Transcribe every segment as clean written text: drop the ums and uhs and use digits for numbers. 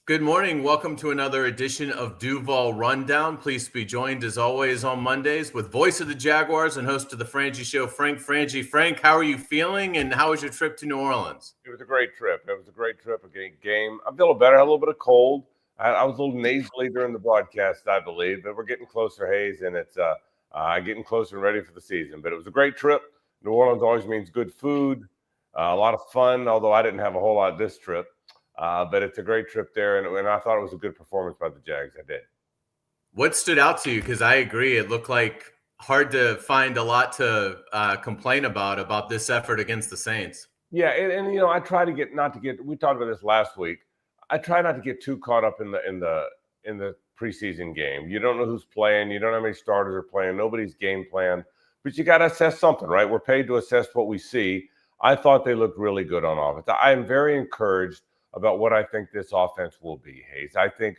Good morning. Welcome to another edition of Duval Rundown. Pleased to be joined, as always, on Mondays with voice of the Jaguars and host of the Frangie Show, Frank Frangie. Frank, how are you feeling, and how was your trip to New Orleans? It was a great trip. It was a great trip, a great game. I feel better. I had a little bit of cold. I was a little nasally during the broadcast, I believe, but we're getting closer, Hayes, and it's getting closer and ready for the season. But it was a great trip. New Orleans always means good food, a lot of fun, although I didn't have a whole lot this trip. But it's a great trip there, and I thought it was a good performance by the Jags. I did. What stood out to you? Because I agree, it looked like hard to find a lot to complain about this effort against the Saints. Yeah, and I try to not to get. We talked about this last week. I try not to get too caught up in the preseason game. You don't know who's playing. You don't know how many starters are playing. Nobody's game plan. But you got to assess something, right? We're paid to assess what we see. I thought they looked really good on offense. I am very encouraged about what I think this offense will be, Hayes. I think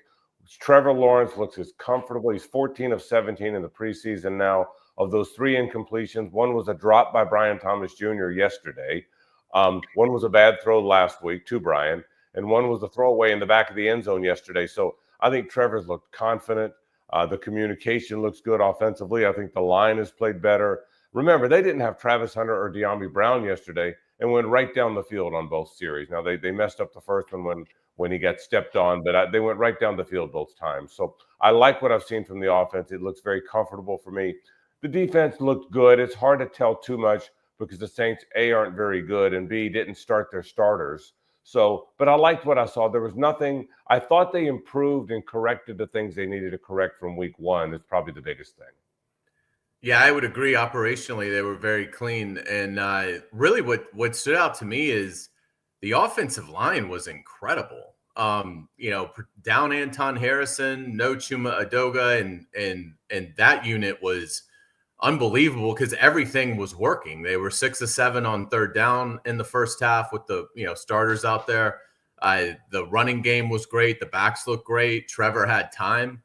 Trevor Lawrence looks as comfortable. He's 14 of 17 in the preseason now. Of those 3 incompletions, one was a drop by Brian Thomas Jr. yesterday. One was a bad throw last week to Brian, and one was a throwaway in the back of the end zone yesterday. So I think Trevor's looked confident. The communication looks good offensively. I think the line has played better. Remember, they didn't have Travis Hunter or De'Ami Brown yesterday and went right down the field on both series. Now, they messed up the first one when he got stepped on, but they went right down the field both times. So I like what I've seen from the offense. It looks very comfortable for me. The defense looked good. It's hard to tell too much because the Saints, A, aren't very good, and B, didn't start their starters. So, but I liked what I saw. There was nothing. I thought they improved and corrected the things they needed to correct from week 1. It's probably the biggest thing. Yeah, I would agree. Operationally, they were very clean. And really what stood out to me is the offensive line was incredible. Down Anton Harrison, no Chuma Adoga, and that unit was unbelievable because everything was working. They were 6 of 7 on third down in the first half with the starters out there. The running game was great. The backs looked great. Trevor had time.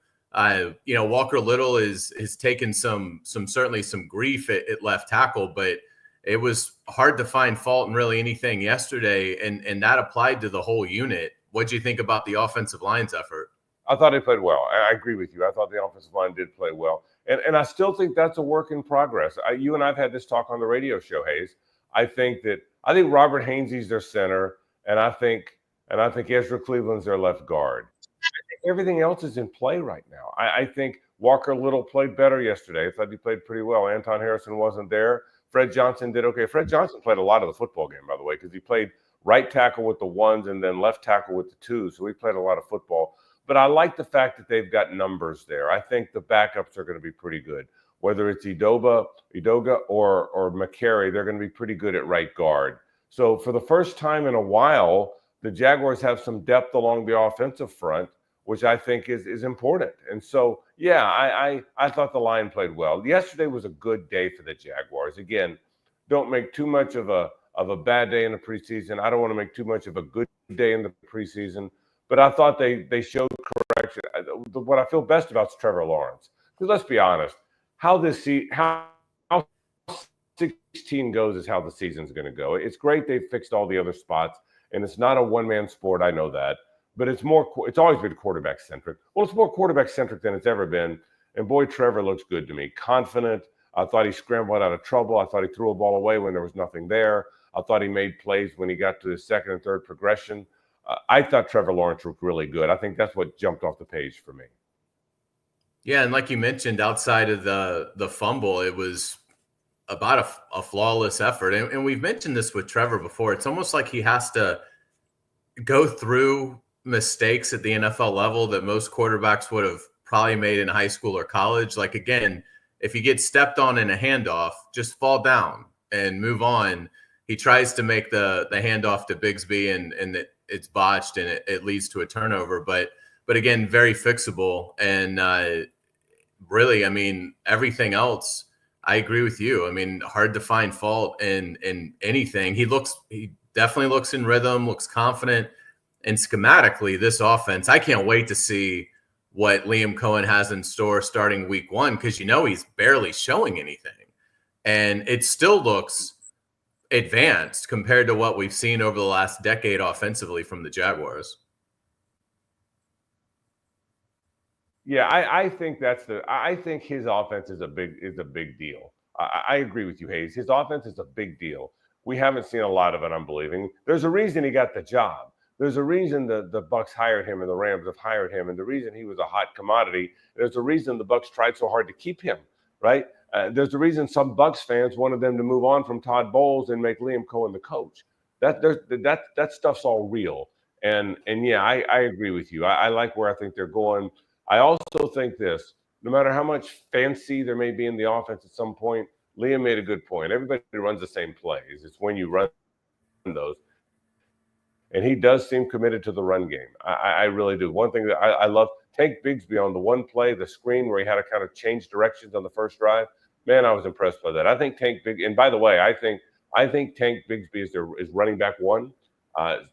Walker Little is taken some certainly some grief at left tackle, but it was hard to find fault in really anything yesterday, and that applied to the whole unit. What do you think about the offensive line's effort? I thought they played well. I agree with you. I thought the offensive line did play well. And I still think that's a work in progress. You and I have had this talk on the radio show, Hayes. I think Robert Hainsey's their center, and I think Ezra Cleveland's their left guard. Everything else is in play right now. I think Walker Little played better yesterday. I thought he played pretty well. Anton Harrison wasn't there. Fred Johnson did okay. Fred Johnson played a lot of the football game, by the way, because he played right tackle with the 1s and then left tackle with the 2s. So he played a lot of football. But I like the fact that they've got numbers there. I think the backups are going to be pretty good. Whether it's Edoga or McCary, they're going to be pretty good at right guard. So for the first time in a while, the Jaguars have some depth along the offensive front, which I think is important. And so, yeah, I thought the line played well. Yesterday was a good day for the Jaguars. Again, don't make too much of a bad day in the preseason. I don't want to make too much of a good day in the preseason. But I thought they showed correction. What I feel best about is Trevor Lawrence. Because let's be honest, how 16 goes is how the season's going to go. It's great they've fixed all the other spots, and it's not a one-man sport. I know that. But it's always been quarterback-centric. Well, it's more quarterback-centric than it's ever been. And boy, Trevor looks good to me. Confident. I thought he scrambled out of trouble. I thought he threw a ball away when there was nothing there. I thought he made plays when he got to his second and third progression. I thought Trevor Lawrence looked really good. I think that's what jumped off the page for me. Yeah, and like you mentioned, outside of the fumble, it was about a flawless effort. And we've mentioned this with Trevor before. It's almost like he has to go through mistakes at the NFL level that most quarterbacks would have probably made in high school or college. Like, again, if you get stepped on in a handoff, just fall down and move on. He tries to make the handoff to Bigsby, and it's botched, and it leads to a turnover. But again, very fixable. And really, I mean, everything else, I agree with you. I mean, hard to find fault in anything. He definitely looks in rhythm, looks confident. And schematically, this offense, I can't wait to see what Liam Cohen has in store starting week 1, because he's barely showing anything. And it still looks advanced compared to what we've seen over the last decade offensively from the Jaguars. Yeah, I think I think his offense is a big deal. I agree with you, Hayes. His offense is a big deal. We haven't seen a lot of it, I'm believing. There's a reason he got the job. There's a reason the Bucks hired him and the Rams have hired him, and the reason he was a hot commodity. There's a reason the Bucks tried so hard to keep him, right? There's a reason some Bucks fans wanted them to move on from Todd Bowles and make Liam Cohen the coach. That stuff's all real. And yeah, I agree with you. I like where I think they're going. I also think this, no matter how much fancy there may be in the offense at some point, Liam made a good point. Everybody runs the same plays. It's when you run those. And he does seem committed to the run game. I really do. One thing that I love, Tank Bigsby on the one play, the screen where he had to kind of change directions on the first drive. Man, I was impressed by that. I think and by the way, I think Tank Bigsby is running back one.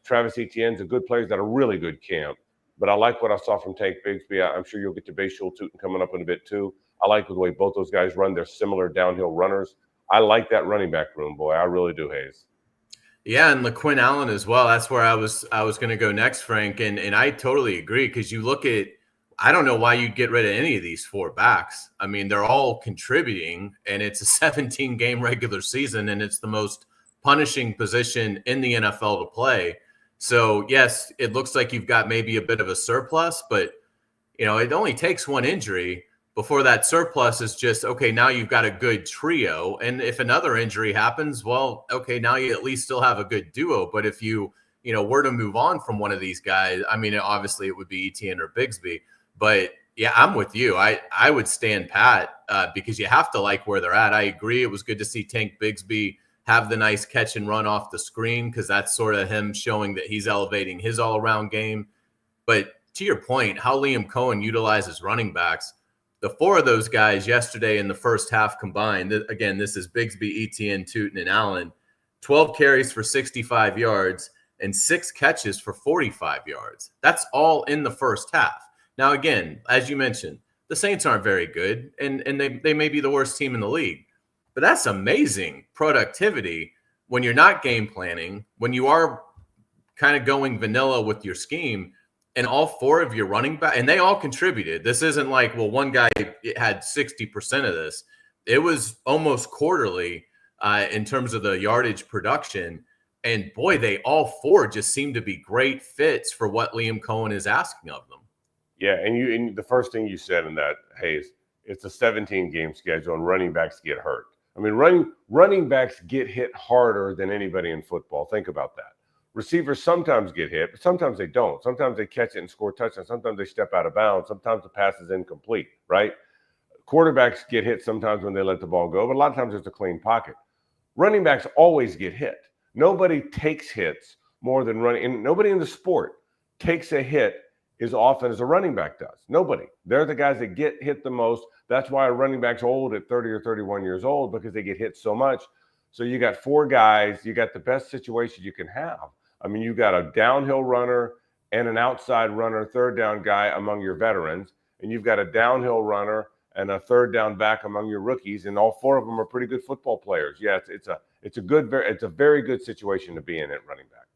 Travis Etienne's a good player. He's got a really good camp. But I like what I saw from Tank Bigsby. I'm sure you'll get to Bayshul Tootin coming up in a bit too. I like the way both those guys run. They're similar downhill runners. I like that running back room, boy. I really do, Hayes. Yeah, and LaQuinn Allen as well. That's where I was going to go next, Frank. And I totally agree, because you look at, I don't know why you'd get rid of any of these four backs. I mean, they're all contributing, and it's a 17-game regular season, and it's the most punishing position in the NFL to play. So, yes, it looks like you've got maybe a bit of a surplus, but, it only takes one injury before that surplus is just, okay, now you've got a good trio. And if another injury happens, well, okay, now you at least still have a good duo. But if you were to move on from one of these guys, I mean, obviously it would be Etienne or Bigsby. But, yeah, I'm with you. I would stand pat because you have to like where they're at. I agree. It was good to see Tank Bigsby have the nice catch and run off the screen, because that's sort of him showing that he's elevating his all-around game. But to your point, how Liam Cohen utilizes running backs, the four of those guys yesterday in the first half combined, again, this is Bigsby, Etienne, Tootin, and Allen, 12 carries for 65 yards and 6 catches for 45 yards. That's all in the first half. Now, again, as you mentioned, the Saints aren't very good, and they may be the worst team in the league. But that's amazing productivity when you're not game planning, when you are kind of going vanilla with your scheme, and all four of your running back, and they all contributed. This isn't like, well, one guy had 60% of this. It was almost quarterly in terms of the yardage production. And boy, they all four just seem to be great fits for what Liam Cohen is asking of them. Yeah, and the first thing you said in that, Hayes, it's a 17-game schedule, and running backs get hurt. I mean, running backs get hit harder than anybody in football. Think about that. Receivers sometimes get hit, but sometimes they don't. Sometimes they catch it and score touchdowns. Sometimes they step out of bounds. Sometimes the pass is incomplete, right? Quarterbacks get hit sometimes when they let the ball go, but a lot of times it's a clean pocket. Running backs always get hit. Nobody takes hits more than running. And nobody in the sport takes a hit as often as a running back does. Nobody. They're the guys that get hit the most. That's why a running back's old at 30 or 31 years old, because they get hit so much. So you got four guys. You got the best situation you can have. I mean, you got a downhill runner and an outside runner, third down guy among your veterans, and you've got a downhill runner and a third down back among your rookies, and all four of them are pretty good football players. Yeah, it's a very good situation to be in at running back.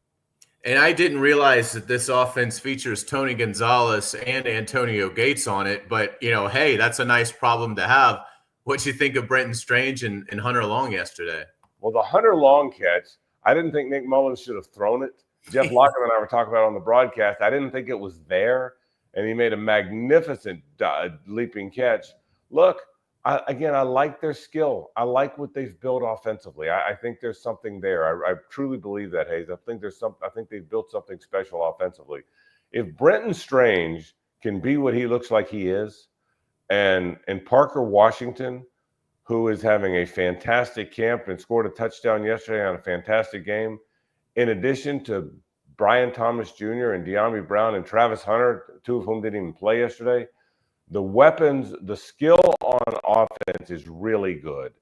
And I didn't realize that this offense features Tony Gonzalez and Antonio Gates on it, but hey, that's a nice problem to have. What'd you think of Brenton Strange and Hunter Long yesterday? Well, the Hunter Long catch, I didn't think Nick Mullins should have thrown it. Jeff Lockman and I were talking about it on the broadcast. I didn't think it was there, and he made a magnificent leaping catch. Look, I like their skill. I like what they've built offensively. I think there's something there. I truly believe that, Hayes. I think they've built something special offensively. If Brenton Strange can be what he looks like he is, and Parker Washington, who is having a fantastic camp and scored a touchdown yesterday on a fantastic game, in addition to Brian Thomas Jr. and De'Ami Brown and Travis Hunter, two of whom didn't even play yesterday, the weapons, the skill on offense is really good.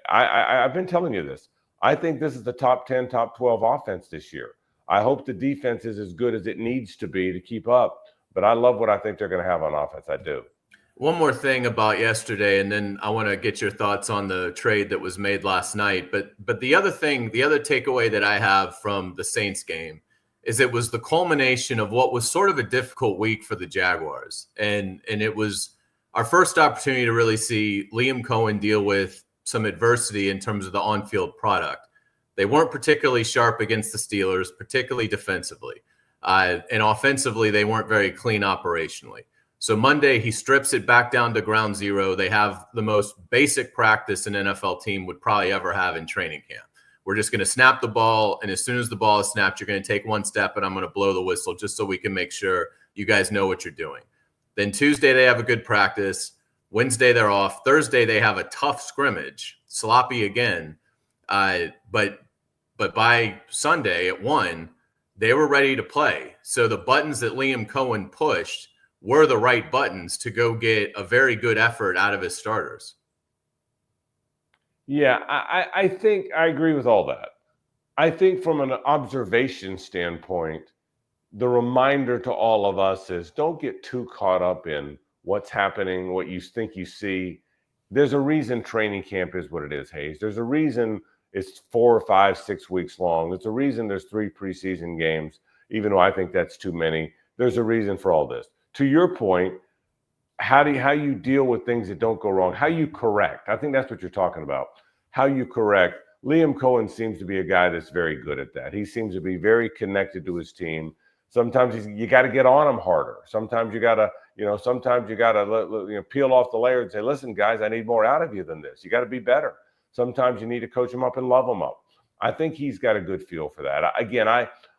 I've been telling you this. I think this is the top 10, top 12 offense this year. I hope the defense is as good as it needs to be to keep up, but I love what I think they're going to have on offense. I do. One more thing about yesterday, and then I want to get your thoughts on the trade that was made last night. But the other takeaway that I have from the Saints game is it was the culmination of what was sort of a difficult week for the Jaguars. And it was our first opportunity to really see Liam Cohen deal with some adversity in terms of the on-field product. They weren't particularly sharp against the Steelers, particularly defensively. And offensively, they weren't very clean operationally. So Monday, he strips it back down to ground zero. They have the most basic practice an NFL team would probably ever have in training camp. We're just going to snap the ball, and as soon as the ball is snapped, you're going to take one step, and I'm going to blow the whistle just so we can make sure you guys know what you're doing. Then Tuesday, they have a good practice. Wednesday, they're off. Thursday, they have a tough scrimmage, sloppy again. But by Sunday at 1, they were ready to play. So the buttons that Liam Cohen pushed were the right buttons to go get a very good effort out of his starters. Yeah, I think I agree with all that. I think from an observation standpoint, the reminder to all of us is don't get too caught up in what's happening, what you think you see. There's a reason training camp is what it is, Hayes. There's a reason it's 4 or 5, 6 weeks long. There's a reason there's 3 preseason games, even though I think that's too many. There's a reason for all this. To your point, how you deal with things that don't go wrong, how you correct. I think that's what you're talking about. How you correct. Liam Cohen seems to be a guy that's very good at that. He seems to be very connected to his team. Sometimes you got to get on him harder. Sometimes you got to, peel off the layer and say, listen, guys, I need more out of you than this. You got to be better. Sometimes you need to coach him up and love him up. I think he's got a good feel for that. Again,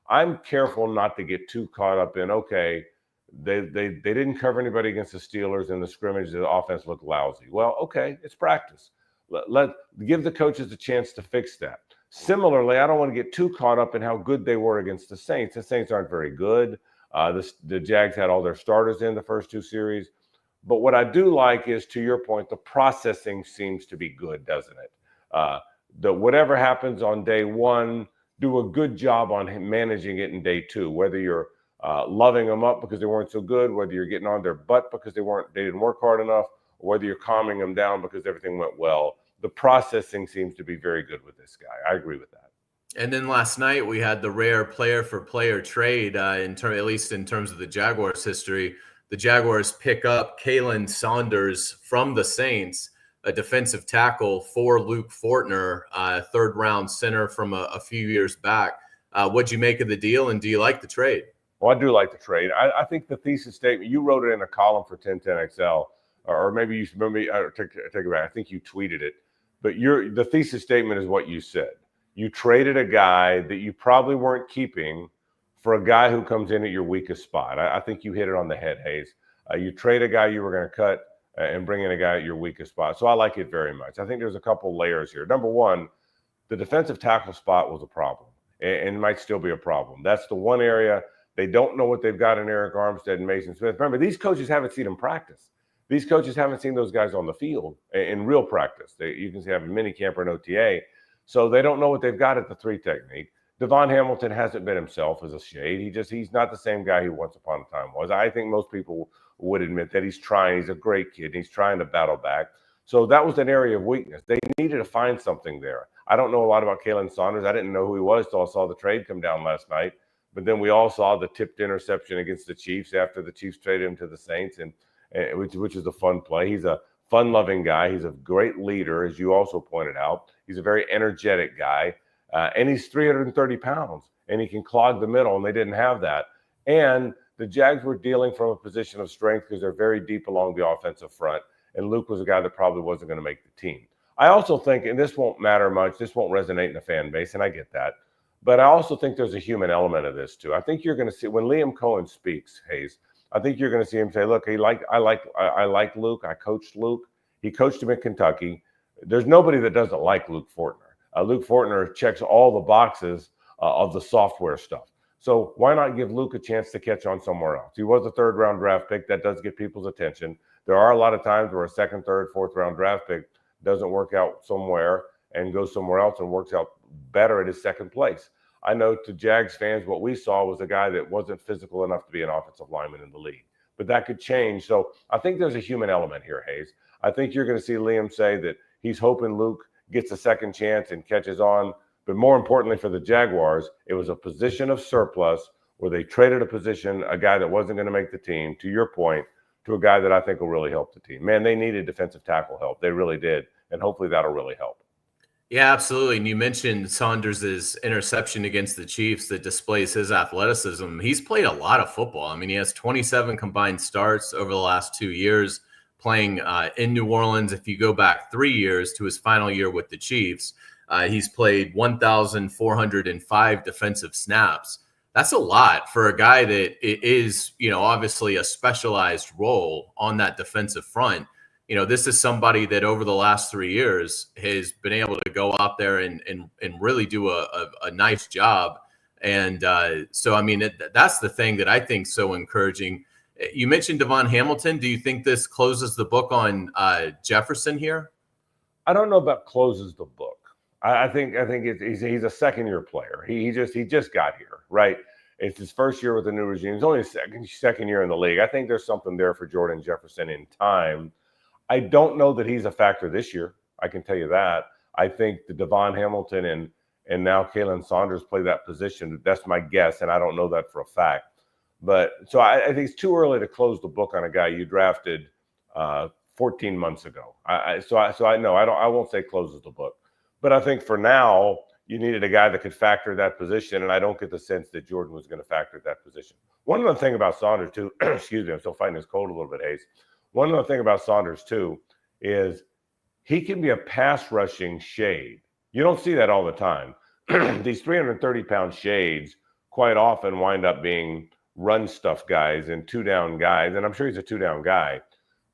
I'm careful not to get too caught up in, okay, they didn't cover anybody against the Steelers in the scrimmage. The offense looked lousy. Well, okay, it's practice. Give the coaches a chance to fix that. Similarly, I don't want to get too caught up in how good they were against the Saints. The Saints aren't very good. The Jags had all their starters in the first 2 series. But what I do like is, to your point, the processing seems to be good, doesn't it? Whatever happens on day 1, do a good job on managing it in day 2, whether you're loving them up because they weren't so good, whether you're getting on their butt because they didn't work hard enough, or whether you're calming them down because everything went well. The processing seems to be very good with this guy. I agree with that. And then last night we had the rare player-for-player trade, at least in terms of the Jaguars' history. The Jaguars pick up Khalen Saunders from the Saints, a defensive tackle for Luke Fortner, third-round center from a few years back. What'd you make of the deal, and do you like the trade? Well, I do like the trade. I think the thesis statement, you wrote it in a column for 1010XL, or maybe you take it back. I think you tweeted it. But the thesis statement is what you said. You traded a guy that you probably weren't keeping for a guy who comes in at your weakest spot. I think you hit it on the head, Hayes. You trade a guy you were going to cut and bring in a guy at your weakest spot. So I like it very much. I think there's a couple layers here. Number one, the defensive tackle spot was a problem and might still be a problem. That's the one area they don't know what they've got in Eric Armstead and Mason Smith. Remember, these coaches haven't seen them practice. These coaches haven't seen those guys on the field in real practice. You can have a mini camp or an OTA. So they don't know what they've got at the 3 technique. Devon Hamilton hasn't been himself as a shade. He's not the same guy he once upon a time was. I think most people would admit that he's trying. He's a great kid. He's trying to battle back. So that was an area of weakness. They needed to find something there. I don't know a lot about Khalen Saunders. I didn't know who he was till I saw the trade come down last night. But then we all saw the tipped interception against the Chiefs after the Chiefs traded him to the Saints, and which is a fun play. He's a fun-loving guy. He's a great leader, as you also pointed out. He's a very energetic guy, and he's 330 pounds, and he can clog the middle, and they didn't have that. And the Jags were dealing from a position of strength because they're very deep along the offensive front, and Luke was a guy that probably wasn't going to make the team. I also think, and this won't matter much, this won't resonate in the fan base, and I get that, but I also think there's a human element of this too. I think you're going to see, when Liam Cohen speaks, Hayes, I think you're going to see him say, look, I like Luke. I coached Luke. He coached him in Kentucky. There's nobody that doesn't like Luke Fortner. Luke Fortner checks all the boxes of the software stuff. So why not give Luke a chance to catch on somewhere else? He was a 3rd-round draft pick. That does get people's attention. There are a lot of times where a 2nd, 3rd, 4th-round draft pick doesn't work out somewhere and goes somewhere else and works out better at his 2nd place. I know to Jags fans, what we saw was a guy that wasn't physical enough to be an offensive lineman in the league. But that could change. So I think there's a human element here, Hayes. I think you're going to see Liam say that he's hoping Luke gets a 2nd chance and catches on. But more importantly for the Jaguars, it was a position of surplus where they traded a position, a guy that wasn't going to make the team, to your point, to a guy that I think will really help the team. Man, they needed defensive tackle help. They really did. And hopefully that'll really help. Yeah, absolutely. And you mentioned Saunders' interception against the Chiefs that displays his athleticism. He's played a lot of football. I mean, he has 27 combined starts over the last 2 years playing in New Orleans. If you go back 3 years to his final year with the Chiefs, he's played 1,405 defensive snaps. That's a lot for a guy that is, obviously a specialized role on that defensive front. This is somebody that over the last 3 years has been able to go out there and really do a nice job. And so, I mean, that's the thing that I think so encouraging. You mentioned Devon Hamilton. Do you think this closes the book on Jefferson here? I don't know about closes the book. I think he's a second-year player. He just got here, right? It's his first year with the new regime. He's only his second year in the league. I think there's something there for Jordan Jefferson in time. I don't know that he's a factor this year. I can tell you that. I think the Devon Hamilton and now Khalen Saunders play that position. That's my guess, and I don't know that for a fact. But so I think it's too early to close the book on a guy you drafted 14 months ago. I won't say closes the book. But I think for now, you needed a guy that could factor that position, and I don't get the sense that Jordan was going to factor that position. One other thing about Saunders, too, excuse me, I'm still fighting this cold a little bit, Hayes. One other thing about Saunders, too, is he can be a pass rushing shade. You don't see that all the time. These 330-pound shades quite often wind up being run stuff guys and two-down guys, and I'm sure he's a two-down guy,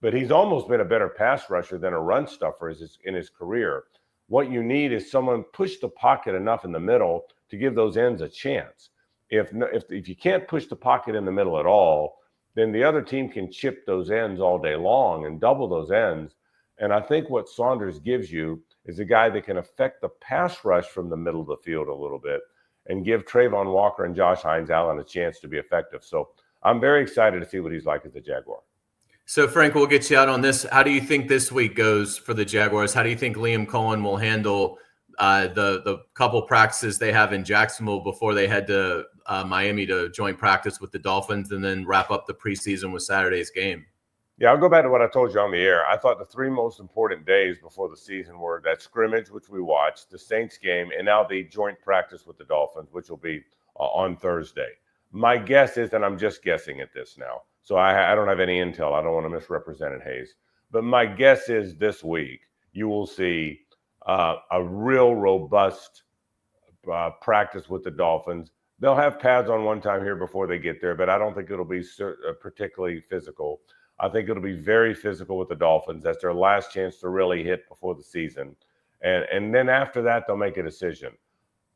but he's almost been a better pass rusher than a run stuffer in his career. What you need is someone push the pocket enough in the middle to give those ends a chance. If you can't push the pocket in the middle at all, then the other team can chip those ends all day long and double those ends. And I think what Saunders gives you is a guy that can affect the pass rush from the middle of the field a little bit and give Trayvon Walker and Josh Hines-Allen a chance to be effective. So I'm very excited to see what he's like as a Jaguar. So, Frank, we'll get you out on this. How do you think this week goes for the Jaguars? How do you think Liam Cohen will handle the couple practices they have in Jacksonville before they head to Miami to joint practice with the Dolphins and then wrap up the preseason with Saturday's game? Yeah, I'll go back to what I told you on the air. I thought the three most important days before the season were that scrimmage, which we watched, the Saints game, and now the joint practice with the Dolphins, which will be on Thursday. My guess is, and I'm just guessing at this now, so I don't have any intel. I don't want to misrepresent it, Hayes. But my guess is this week you will see a real robust practice with the Dolphins. They'll have pads on one time here before they get there, but I don't think it'll be particularly physical. I think it'll be very physical with the Dolphins. That's their last chance to really hit before the season. And then after that, they'll make a decision.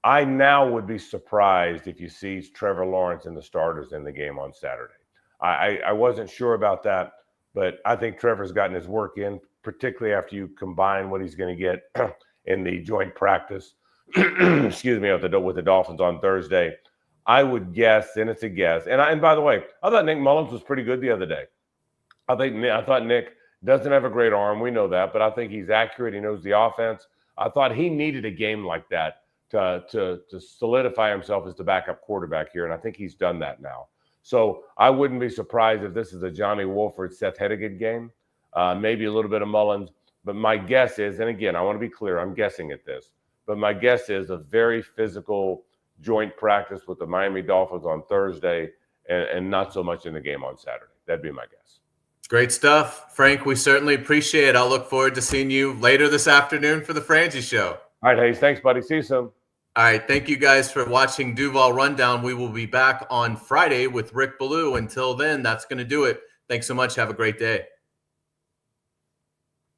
I now would be surprised if you see Trevor Lawrence and the starters in the game on Saturday. I wasn't sure about that, but I think Trevor's gotten his work in, particularly after you combine what he's going to get in the joint practice, excuse me, with the Dolphins on Thursday. I would guess, and it's a guess. And by the way, I thought Nick Mullins was pretty good the other day. I thought Nick doesn't have a great arm. We know that, but I think he's accurate. He knows the offense. I thought he needed a game like that to solidify himself as the backup quarterback here, and I think he's done that now. So I wouldn't be surprised if this is a Johnny Wolford, Seth Hedigan game, maybe a little bit of Mullins. But my guess is, and again, I want to be clear, I'm guessing at this, but my guess is a very physical joint practice with the Miami Dolphins on Thursday and not so much in the game on Saturday. That'd be my guess. Great stuff, Frank. We certainly appreciate it. I'll look forward to seeing you later this afternoon for the Frangie Show. All right, Hayes. Thanks, buddy. See you soon. All right. Thank you guys for watching Duval Rundown. We will be back on Friday with Rick Ballou. Until then, that's going to do it. Thanks so much. Have a great day.